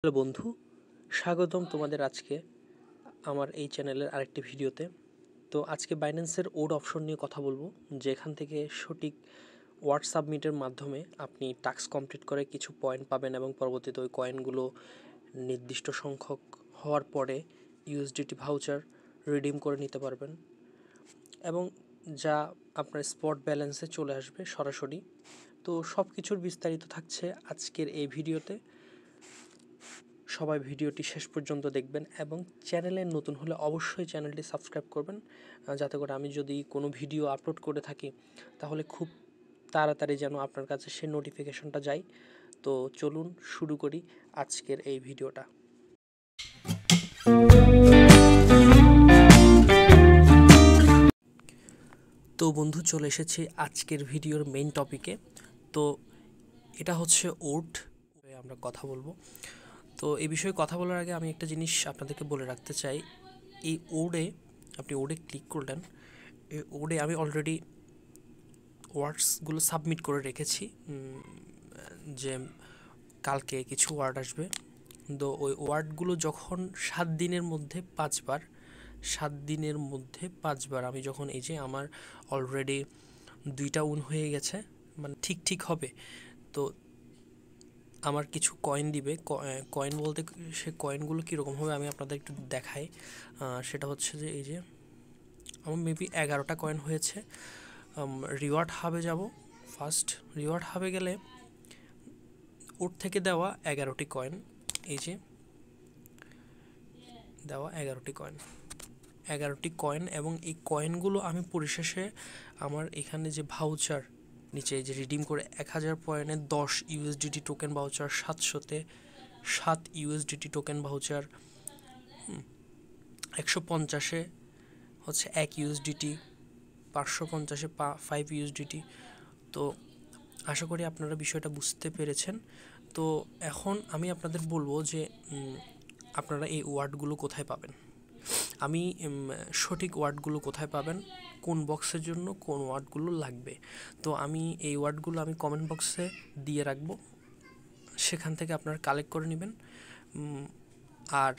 Hello বন্ধু, স্বাগতম তোমাদের আজকে আমার এই চ্যানেলের আরেকটি ভিডিওতে। তো আজকে বাইন্যান্সের ওড অপশন নিয়ে কথা বলবো, যেখান থেকে সঠিক ওয়ার্ড সাবমিটের মাধ্যমে আপনি টাস্ক কমপ্লিট করে কিছু পয়েন্ট পাবেন এবং পরবর্তীতে ওই কয়েনগুলো নির্দিষ্ট সংখ্যক হওয়ার পরে ইউএসডিটি ভাউচার রিডিম করে নিতে পারবেন এবং যা আপনার স্পট ব্যালেন্সে চলে আসবে সরাসরি। তো সব কিছুর বিস্তারিত থাকছে আজকের এই ভিডিওতে। সবাই ভিডিওটি শেষ পর্যন্ত দেখবেন এবং চ্যানেলে নতুন হলে অবশ্যই চ্যানেলটি সাবস্ক্রাইব করবেন, যাতে করে আমি যদি কোনো ভিডিও আপলোড করে থাকি তাহলে খুব তাড়াতাড়ি যেন আপনার কাছে সে নোটিফিকেশনটা যায়। তো চলুন শুরু করি আজকের এই ভিডিওটা। তো বন্ধু, চলে এসেছি আজকের ভিডিওর মেইন টপিকে। তো এটা হচ্ছে ওড, আমরা কথা বলবো। তো এই বিষয়ে কথা বলার আগে আমি একটা জিনিস আপনাদেরকে বলে রাখতে চাই। এই ওডে আপনি ওডে ক্লিক করলেন, এই ওডে আমি অলরেডি ওয়ার্ডসগুলো সাবমিট করে রেখেছি, যে কালকে কিছু ওয়ার্ড আসবে। তো ওই ওয়ার্ডগুলো যখন 7 দিনের মধ্যে 5 বার আমি যখন, এই যে আমার অলরেডি 2টা উইন হয়ে গেছে, মানে ঠিক হবে। তো আমার কিছু কয়েন দিবে। কয়েন বলতে সে কয়েনগুলো কীরকম হবে আমি আপনাদের একটু দেখাই। সেটা হচ্ছে যে, এই যে আমার মেবি 11টা কয়েন হয়েছে। রিওয়ার্ড হাবে যাব, ফার্স্ট রিওয়ার্ড হাবে গেলে ওর থেকে দেওয়া 11টি কয়েন, এই যে দেওয়া 11টি কয়েন এবং এই কয়েনগুলো আমি পরিশেষে আমার এখানে যে ভাউচার নিচে যে রিডিম করে 1000 পয়েন্টে 10 ইউএসডিটি টোকেন ভাউচার, 700-তে 7 ইউএসডিটি টোকেন ভাউচার, 150-এ হচ্ছে 1 ইউএসডিটি, 550-এ 5 ইউএসডিটি। তো আশা করি আপনারা বিষয়টা বুঝতে পেরেছেন। তো এখন আমি আপনাদের বলবো যে আপনারা এই ওয়ার্ডগুলো কোথায় পাবেন, আমি সঠিক ওয়ার্ডগুলো কোথায় পাবেন, কোন বক্সের জন্য কোন ওয়ার্ডগুলো লাগবে। তো আমি এই ওয়ার্ডগুলো আমি কমেন্ট বক্সে দিয়ে রাখবো, সেখান থেকে আপনারা কালেক্ট করে নেবেন। আর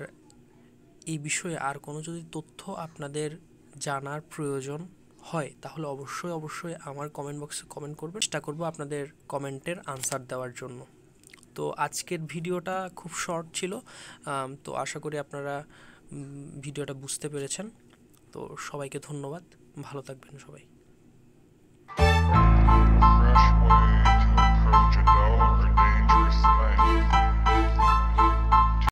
এই বিষয়ে আর কোনো যদি তথ্য আপনাদের জানার প্রয়োজন হয় তাহলে অবশ্যই আমার কমেন্ট বক্সে কমেন্ট করবেন, চেষ্টা করবো আপনাদের কমেন্টের আনসার দেওয়ার জন্য। তো আজকের ভিডিওটা খুব শর্ট ছিল, তো আশা করি আপনারা ভিডিওটা বুঝতে পেরেছেন। তো সবাইকে ধন্যবাদ, ভালো থাকবেন সবাই। A fresh way to approach a dull or dangerous thing.